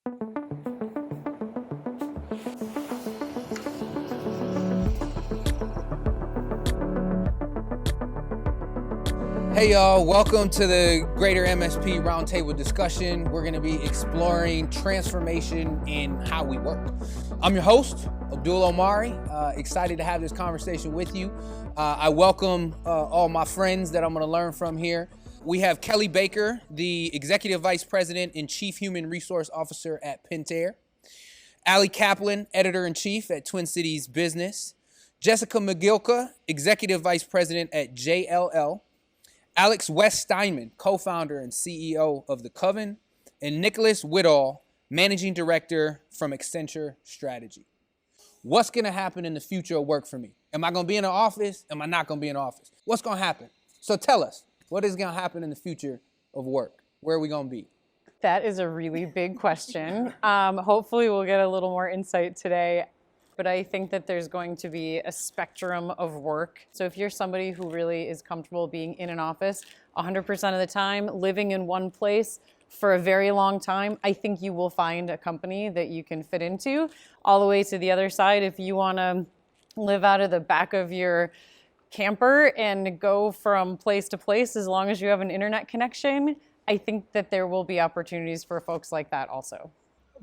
Hey y'all, welcome to the Greater MSP Roundtable discussion. We're going to be exploring transformation in how we work. I'm your host, Abdul Omari. Excited to have this conversation with you. I welcome all my friends that I'm going to learn from here. We have Kelly Baker, the Executive Vice President and Chief Human Resource Officer at Pentair. Allie Kaplan, Editor-in-Chief at Twin Cities Business. Jessica McGilka, Executive Vice President at JLL. Alex West Steinman, co-founder and CEO of The Coven, and Nicholas Whittall, managing director from Accenture Strategy. What's going to happen in the future of work for me? Am I going to be in an office? Am I not going to be in an office? What's going to happen? So tell us, what is going to happen in the future of work? Where are we going to be? That is a really big question. Hopefully we'll get a little more insight today. But I think that there's going to be a spectrum of work. So if you're somebody who really is comfortable being in an office 100% of the time, living in one place for a very long time, I think you will find a company that you can fit into. All the way to the other side, if you want to live out of the back of your camper and go from place to place as long as you have an internet connection, I think that there will be opportunities for folks like that also.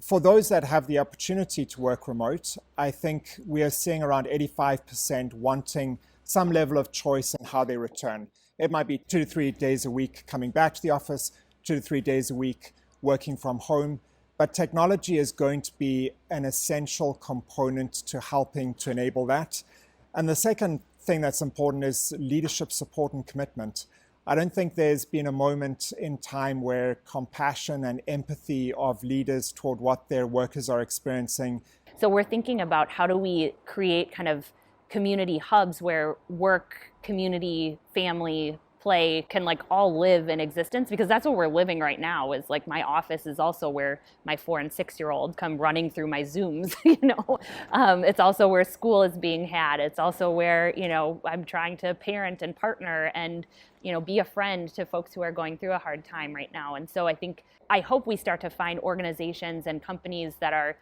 For those that have the opportunity to work remote, I think we are seeing around 85% wanting some level of choice in how they return. It might be 2 to 3 days a week coming back to the office, 2 to 3 days a week working from home. But technology is going to be an essential component to helping to enable that. And the second thing that's important is leadership support and commitment. I don't think there's been a moment in time where compassion and empathy of leaders toward what their workers are experiencing. So we're thinking about how do we create kind of community hubs where work, community, family, play can like all live in existence, because that's what we're living right now. Is like my office is also where my 4 and 6-year-old come running through my Zooms, It's also where school is being had. It's also where, I'm trying to parent and partner and, be a friend to folks who are going through a hard time right now. And so I hope we start to find organizations and companies that are,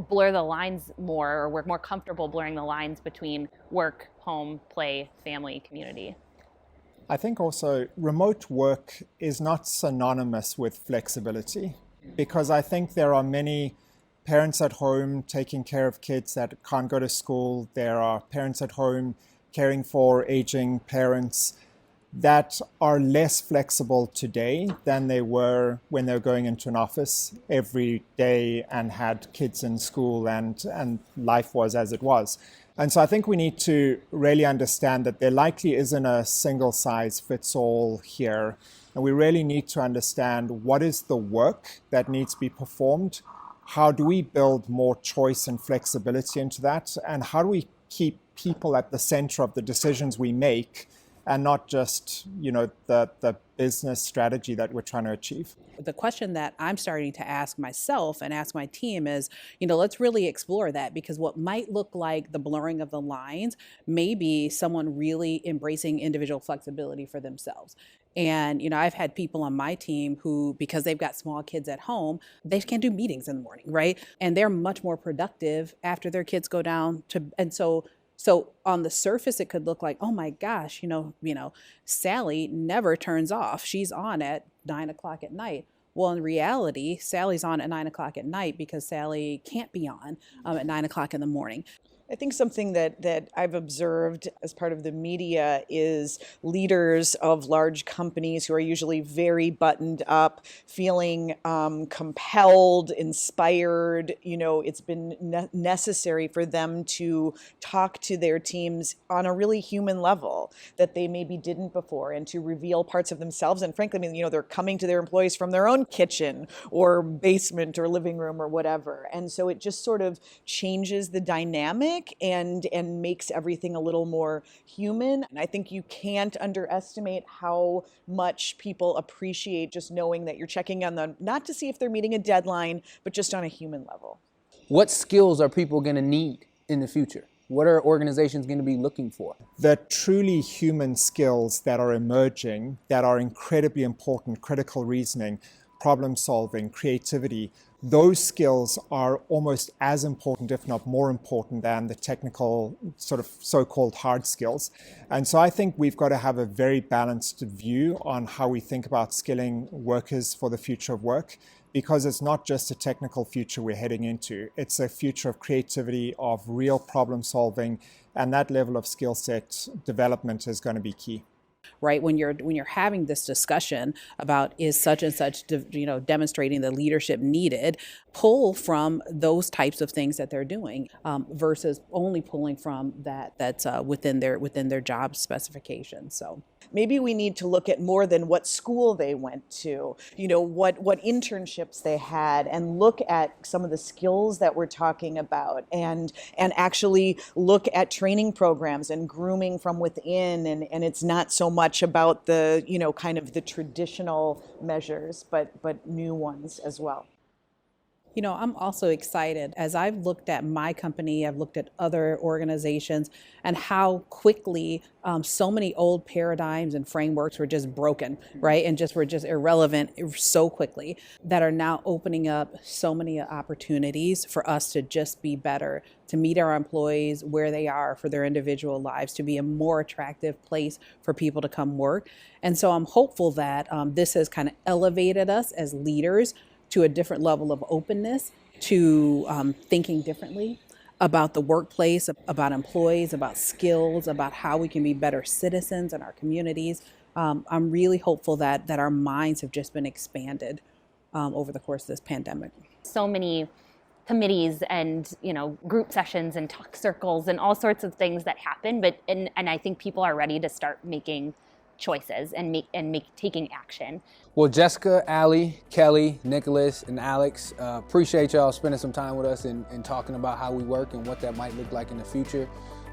blur the lines more, or we're more comfortable blurring the lines between work, home, play, family, community. I think also remote work is not synonymous with flexibility, because I think there are many parents at home taking care of kids that can't go to school. There are parents at home caring for aging parents that are less flexible today than they were when they were going into an office every day and had kids in school and life was as it was. And so I think we need to really understand that there likely isn't a single size fits all here. And we really need to understand what is the work that needs to be performed. How do we build more choice and flexibility into that? And how do we keep people at the center of the decisions we make, and not just, the business strategy that we're trying to achieve? The question that I'm starting to ask myself and ask my team is, let's really explore that, because what might look like the blurring of the lines may be someone really embracing individual flexibility for themselves. And, I've had people on my team who, because they've got small kids at home, they can't do meetings in the morning, right? And they're much more productive after their kids go down to, and so on the surface, it could look like, oh my gosh, Sally never turns off. She's on at 9 o'clock at night. Well, in reality, Sally's on at 9 o'clock at night because Sally can't be on at 9 o'clock in the morning. I think something that I've observed as part of the media is leaders of large companies who are usually very buttoned up, feeling compelled, inspired. It's been necessary for them to talk to their teams on a really human level that they maybe didn't before, and to reveal parts of themselves. And frankly, they're coming to their employees from their own kitchen or basement or living room or whatever. And so it just sort of changes the dynamic and makes everything a little more human. And I think you can't underestimate how much people appreciate just knowing that you're checking on them, not to see if they're meeting a deadline, but just on a human level. What skills are people going to need in the future? What are organizations going to be looking for? The truly human skills that are emerging, that are incredibly important, critical reasoning, problem solving, creativity, those skills are almost as important, if not more important, than the technical sort of so-called hard skills. And so I think we've got to have a very balanced view on how we think about skilling workers for the future of work, because it's not just a technical future we're heading into. It's a future of creativity, of real problem solving, and that level of skill set development is going to be key. Right, when you're having this discussion about is such and such demonstrating the leadership needed, pull from those types of things that they're doing versus only pulling from that's within their job specifications. So maybe we need to look at more than what school they went to, what internships they had, and look at some of the skills that we're talking about, and actually look at training programs and grooming from within. And it's not so much about the, kind of the traditional measures, but new ones as well. I'm also excited as I've looked at my company, I've looked at other organizations, and how quickly so many old paradigms and frameworks were just broken, right? And were just irrelevant so quickly, that are now opening up so many opportunities for us to just be better, to meet our employees where they are for their individual lives, to be a more attractive place for people to come work. And so I'm hopeful that this has kind of elevated us as leaders to a different level of openness, to thinking differently about the workplace, about employees, about skills, about how we can be better citizens in our communities. I'm really hopeful that our minds have just been expanded over the course of this pandemic. So many committees and group sessions and talk circles and all sorts of things that happen, and I think people are ready to start making choices and taking action. Well, Jessica, Allie, Kelly, Nicholas, and Alex, appreciate y'all spending some time with us and talking about how we work and what that might look like in the future.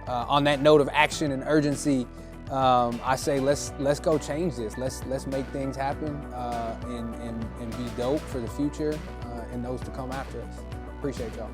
On that note of action and urgency, I say let's go change this. Let's make things happen and be dope for the future and those to come after us. Appreciate y'all.